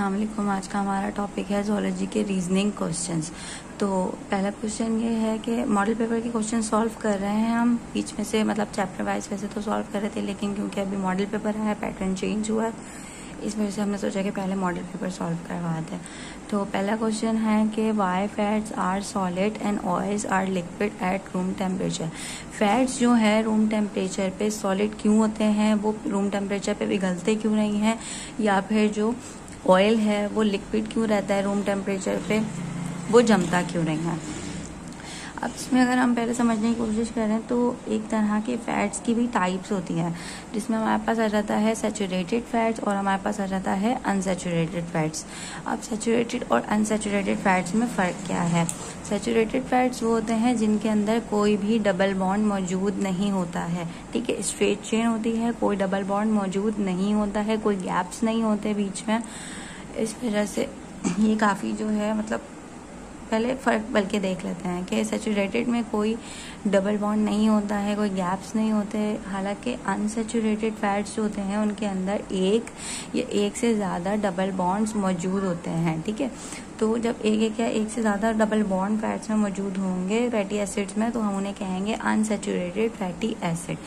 अस्सलाम वालेकुम। आज का हमारा टॉपिक है ज़ूलॉजी के रीजनिंग क्वेश्चंस। तो पहला क्वेश्चन ये है कि मॉडल पेपर के क्वेश्चन सॉल्व कर रहे हैं हम बीच में से, मतलब चैप्टर वाइज वैसे तो सॉल्व कर रहे थे, लेकिन क्योंकि अभी मॉडल पेपर है, पैटर्न चेंज हुआ है, इस वजह से हमने सोचा कि पहले मॉडल पेपर सॉल्व करवा दें। तो पहला क्वेश्चन है कि why fats are solid and oils are liquid at room temperature. Fats जो है रूम टेम्परेचर पे सॉलिड क्यों होते हैं, वो रूम टेम्परेचर पे पिघलते क्यों नहीं हैं, या फिर जो ऑयल है वो लिक्विड क्यों रहता है रूम टेम्परेचर पे, वो जमता क्यों नहीं है। अब इसमें अगर हम पहले समझने की कोशिश करें तो एक तरह के फैट्स की भी टाइप्स होती हैं, जिसमें हमारे पास आ जाता है सैचुरेटेड फैट्स और हमारे पास आ जाता है अनसैचुरेटेड फैट्स। अब सैचुरेटेड और अनसैचुरेटेड फैट्स में फ़र्क क्या है। सैचुरेटेड फैट्स वो होते हैं जिनके अंदर कोई भी डबल बॉन्ड मौजूद नहीं होता है, ठीक है, स्ट्रेट चेन होती है, कोई डबल बॉन्ड मौजूद नहीं होता है, कोई गैप्स नहीं होते बीच में। इस वजह से ये काफ़ी जो है, मतलब पहले फ़र्क बल्कि देख लेते हैं कि सैचुरेटेड में कोई डबल बॉन्ड नहीं होता है, कोई गैप्स नहीं होते। हालांकि अनसैचुरेटेड फैट्स जो होते हैं उनके अंदर एक या एक से ज़्यादा डबल बॉन्ड्स मौजूद होते हैं, ठीक है। तो जब एक या एक से ज़्यादा डबल बॉन्ड फैट्स में मौजूद होंगे फैटी एसिड्स में, तो हम उन्हें कहेंगे अनसैचुरेटेड फैटी एसिड।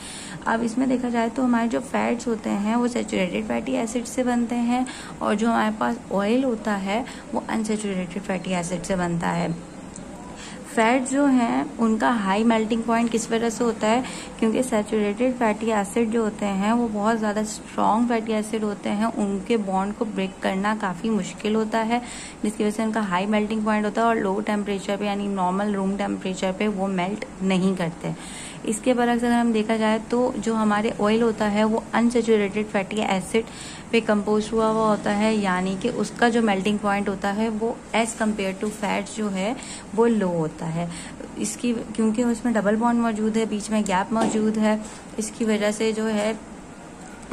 अब इसमें देखा जाए तो हमारे जो फैट्स होते हैं वो सैचुरेटेड फैटी एसिड से बनते हैं, और जो हमारे पास ऑयल होता है वो अनसैचुरेटेड फैटी एसिड से बनता है। फैट जो हैं उनका हाई मेल्टिंग पॉइंट किस वजह से होता है, क्योंकि सैचुरेटेड फैटी एसिड जो होते हैं वो बहुत ज़्यादा स्ट्रॉन्ग फैटी एसिड होते हैं, उनके बॉन्ड को ब्रेक करना काफ़ी मुश्किल होता है, जिसकी वजह से उनका हाई मेल्टिंग पॉइंट होता है और लो टेम्परेचर पे यानी नॉर्मल रूम टेम्परेचर पे वो मेल्ट नहीं करते। इसके बरक्स अगर हम देखा जाए तो जो हमारे ऑयल होता है वो अनसैचुरेटेड फैटी एसिड पे कंपोज हुआ होता है, यानी कि उसका जो मेल्टिंग पॉइंट होता है वो एज कम्पेयर टू फैट्स जो है वो लो होता है। इसकी क्योंकि उसमें डबल बॉन्ड मौजूद है, बीच में गैप मौजूद है, इसकी वजह से जो है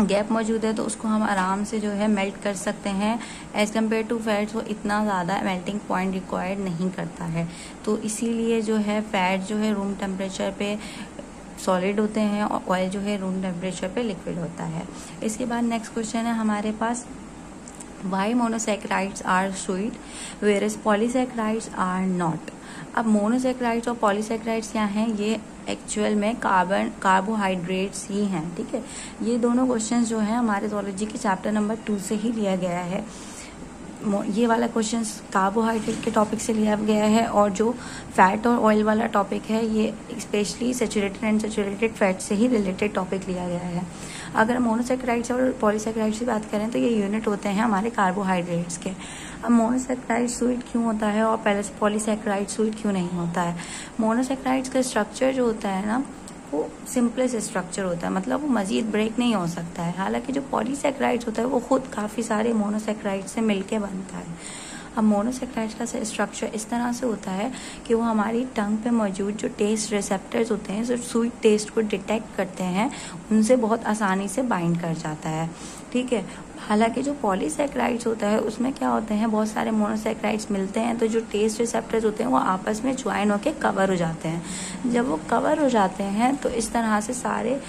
गैप मौजूद है तो उसको हम आराम से जो है मेल्ट कर सकते हैं। एज कम्पेयर टू फैट्स वो इतना ज़्यादा मेल्टिंग पॉइंट रिक्वायर्ड नहीं करता है, तो इसीलिए जो है फैट जो है रूम टेम्परेचर पे सॉलिड होते हैं और ऑयल जो है रूम टेम्परेचर पे लिक्विड होता है। इसके बाद नेक्स्ट क्वेश्चन है हमारे पास, why monosaccharides are sweet whereas polysaccharides are not. अब मोनोसैकेराइड्स और पॉलीसैकेराइड्स क्या हैं, ये एक्चुअल में कार्बोहाइड्रेट्स ही हैं, ठीक है। ये दोनों क्वेश्चंस जो हैं हमारे ज़ूलॉजी के चैप्टर नंबर 2 से ही लिया गया है। ये वाला क्वेश्चन कार्बोहाइड्रेट के टॉपिक से लिया गया है, और जो फैट और ऑयल वाला टॉपिक है ये specially saturated and saturated fat से ही रिलेटेड टॉपिक लिया गया है। अगर मोनोसैकेराइड्स और पॉलीसैकेराइड्स की बात करें तो ये यूनिट होते हैं हमारे कार्बोहाइड्रेट्स के। अब मोनोसैकेराइड स्वीट क्यों होता है और पॉलीसैकेराइड स्वीट क्यों नहीं होता है। मोनोसैकेराइड्स का स्ट्रक्चर जो होता है ना वो सिंपलेस्ट स्ट्रक्चर होता है, मतलब वो मजीद ब्रेक नहीं हो सकता है। हालांकि जो पॉलीसैकेराइड्स होता है वो खुद काफ़ी सारे मोनोसैकेराइड से मिलके बनता है। अब मोनोसैकेराइड्स का स्ट्रक्चर इस तरह से होता है कि वो हमारी टंग पे मौजूद जो टेस्ट रिसेप्टर्स होते हैं, जो स्वीट टेस्ट को डिटेक्ट करते हैं, उनसे बहुत आसानी से बाइंड कर जाता है, ठीक है। हालांकि जो पॉलीसैकेराइड्स होता है उसमें क्या होते हैं, बहुत सारे मोनोसैकेराइड्स मिलते हैं, तो जो टेस्ट रिसेप्टर्स होते हैं वो आपस में ज्वाइन होकर कवर हो जाते हैं। जब वो कवर हो जाते हैं तो इस तरह से सारे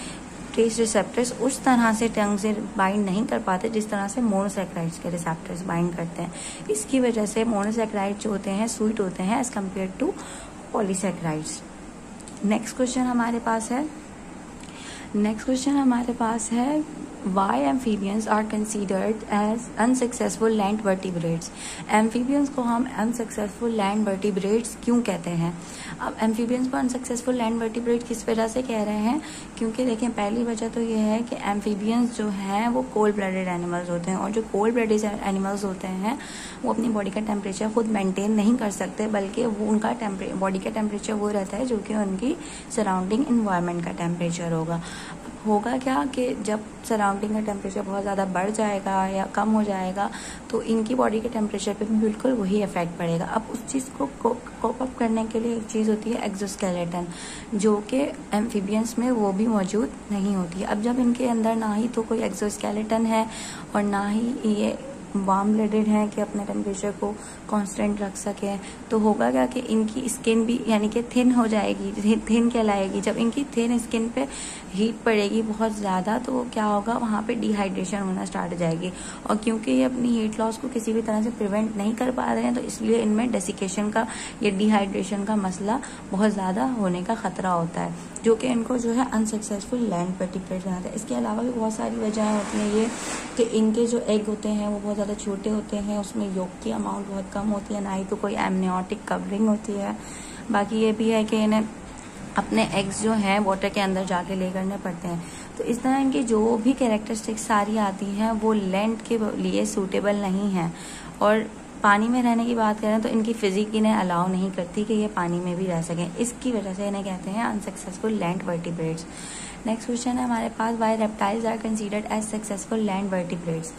टेस्ट रिसेप्टर्स उस तरह से टंग से बाइंड नहीं कर पाते जिस तरह से मोनोसैकेराइड्स के रिसेप्टर्स बाइंड करते हैं। इसकी वजह से मोनोसैकेराइड जो होते हैं स्वीट होते हैं as compare to polysaccharides. Next question हमारे पास है Why amphibians are considered as unsuccessful land vertebrates? Amphibians को हम अनसक्सेसफुल लैंड वर्टिब्रेट्स क्यों कहते हैं। अब एम्फीबियंस को अनसक्सेसफुल लैंड वर्टिब्रेट किस वजह से कह रहे हैं, क्योंकि देखें पहली वजह तो ये है कि एम्फीबियंस जो हैं वो कोल्ड ब्लडेड एनिमल्स होते हैं, और जो कोल्ड ब्लडेड एनिमल्स होते हैं वो अपनी बॉडी का टेम्परेचर खुद मेंटेन नहीं कर सकते, बल्कि वो उनका बॉडी का टेम्परेचर वो रहता है जो कि उनकी सराउंडिंग इन्वायरमेंट का टेम्परेचर होगा क्या कि जब सराउंडिंग का टेम्परेचर बहुत ज़्यादा बढ़ जाएगा या कम हो जाएगा तो इनकी बॉडी के टेम्परेचर पे भी बिल्कुल वही इफेक्ट पड़ेगा। अब उस चीज़ को कोप अप करने के लिए एक चीज़ होती है एक्सोस्केलेटन, जो कि एम्फीबियंस में वो भी मौजूद नहीं होती है। अब जब इनके अंदर ना ही तो कोई एक्सोस्केलेटन है और ना ही ये वार्म ब्लडेड हैं कि अपने टेम्परेचर को कांस्टेंट रख सकें, तो होगा क्या कि इनकी स्किन भी यानी कि थिन हो जाएगी, थिन कहलाएगी। जब इनकी थिन स्किन पे हीट पड़ेगी बहुत ज़्यादा, तो क्या होगा, वहाँ पे डिहाइड्रेशन होना स्टार्ट हो जाएगी। और क्योंकि ये अपनी हीट लॉस को किसी भी तरह से प्रिवेंट नहीं कर पा रहे हैं, तो इसलिए इनमें डेसिकेशन का या डिहाइड्रेशन का मसला बहुत ज़्यादा होने का खतरा होता है, जो कि इनको जो है अनसक्सेसफुल लैंड वर्टिब्रेट्स बनाता है। इसके अलावा भी बहुत सारी वजहें होती हैं ये कि इनके जो एग होते हैं वो बहुत ज़्यादा छोटे होते हैं, उसमें योग की अमाउंट बहुत कम होती है, ना ही तो कोई एमनियोटिक कवरिंग होती है। बाकी ये भी है कि इन्हें अपने एग्स जो हैं वाटर के अंदर जाके ले करने पड़ते हैं। तो इस तरह इनकी जो भी कैरेक्टरिस्टिक्स सारी आती हैं वो लैंड के लिए सूटेबल नहीं है। और पानी में रहने की बात करें तो इनकी फिजिक इन्हें अलाउ नहीं करती कि ये पानी में भी रह सकें, इसकी वजह से इन्हें कहते हैं unsuccessful land vertebrates. Next question है हमारे पास, why reptiles are considered as successful land vertebrates.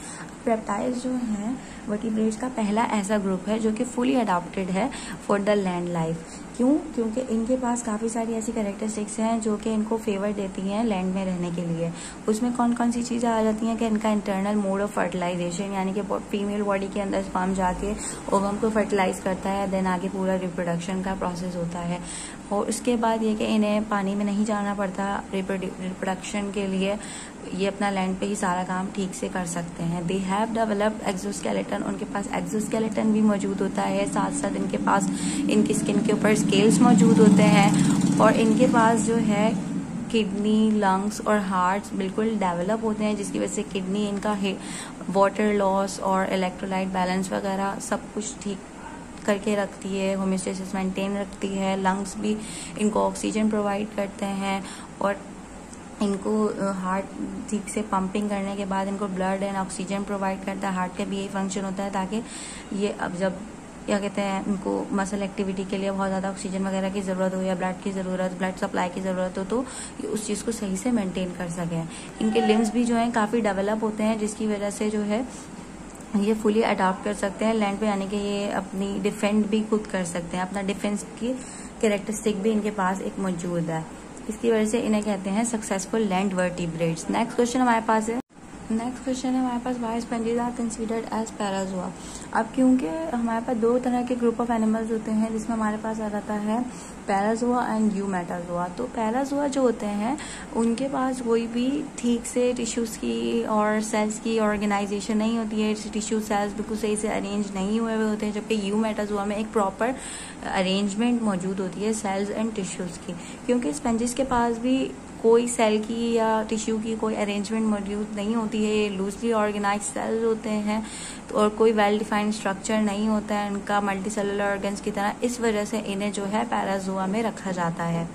Reptiles जो हैं वर्टिब्रेट्स का पहला ऐसा ग्रुप है जो कि फुली अडॉप्टेड है फॉर द लैंड लाइफ। क्यों? क्योंकि इनके पास काफ़ी सारी ऐसी कैरेक्टरिस्टिक्स हैं जो कि इनको फेवर देती हैं लैंड में रहने के लिए। उसमें कौन कौन सी चीज़ें आ जाती हैं कि इनका इंटरनल मोड ऑफ फर्टिलाइजेशन, यानी कि फीमेल बॉडी के अंदर स्पर्म जाके ओवम को फर्टिलाइज करता है, देन आगे पूरा रिप्रोडक्शन का प्रोसेस होता है। और उसके बाद ये कि इन्हें पानी में नहीं जाना पड़ता रिप्रोडक्शन के लिए, ये अपना लैंड पे ही सारा काम ठीक से कर सकते हैं। दे हैव डेवलप्ड एक्सोस्केलेटन, उनके पास एक्सोस्केलेटन भी मौजूद होता है, साथ साथ इनके पास इनकी स्किन के ऊपर स्केल्स मौजूद होते हैं, और इनके पास जो है किडनी, लंग्स और हार्ट्स बिल्कुल डेवलप होते हैं, जिसकी वजह से किडनी इनका वाटर लॉस और इलेक्ट्रोलाइट बैलेंस वगैरह सब कुछ ठीक करके रखती है, होमियोस्टेसिस मेंटेन रखती है। लंग्स भी इनको ऑक्सीजन प्रोवाइड करते हैं, और इनको हार्ट ठीक से पंपिंग करने के बाद इनको ब्लड एंड ऑक्सीजन प्रोवाइड करता है। हार्ट का भी यही फंक्शन होता है ताकि ये अब जब क्या कहते हैं इनको मसल एक्टिविटी के लिए बहुत ज़्यादा ऑक्सीजन वगैरह की ज़रूरत हो या ब्लड की ज़रूरत, ब्लड सप्लाई की ज़रूरत हो, तो ये उस चीज़ को सही से मेंटेन कर सकें। इनके लिम्स भी जो हैं काफ़ी डेवलप होते हैं, जिसकी वजह से जो है ये फुली अडॉप्ट कर सकते हैं लैंड पे, यानी कि ये अपनी डिफेंड भी खुद कर सकते हैं, अपना डिफेंस की कैरेक्टरिस्टिक भी इनके पास एक मौजूद है। इसकी वजह से इन्हें कहते हैं successful land vertebrates. Next question हमारे पास है why sponges are considered as Parazoa. अब क्योंकि हमारे पास दो तरह के ग्रुप ऑफ एनिमल्स होते हैं, जिसमें हमारे पास आ जाता है पैराज़ोआ एंड यूमेटाज़ोआ। तो पैराज़ोआ जो होते हैं उनके पास कोई भी ठीक से टिश्यूज़ की और सेल्स की ऑर्गेनाइजेशन नहीं होती है, टिश्यू सेल्स बिल्कुल सही से अरेंज नहीं हुए हुए होते हैं, जबकि यूमेटाज़ोआ में एक प्रॉपर अरेंजमेंट मौजूद होती है सेल्स एंड टिश्यूज़ की। क्योंकि स्पंजेस के पास भी कोई सेल की या टिश्यू की कोई अरेंजमेंट मौजूद नहीं होती है, ये लूजली ऑर्गेनाइज सेल्स होते हैं, तो और कोई वेल डिफाइंड स्ट्रक्चर नहीं होता है इनका मल्टी सेलुलर ऑर्गन्स की तरह। इस वजह से इन्हें जो है पैराज़ोआ में रखा जाता है।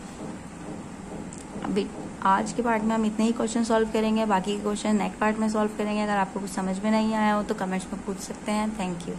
अभी आज के पार्ट में हम इतने ही क्वेश्चन सॉल्व करेंगे, बाकी के क्वेश्चन नेक्स्ट पार्ट में सॉल्व करेंगे। अगर आपको कुछ समझ में नहीं आया हो तो कमेंट्स में पूछ सकते हैं। Thank you.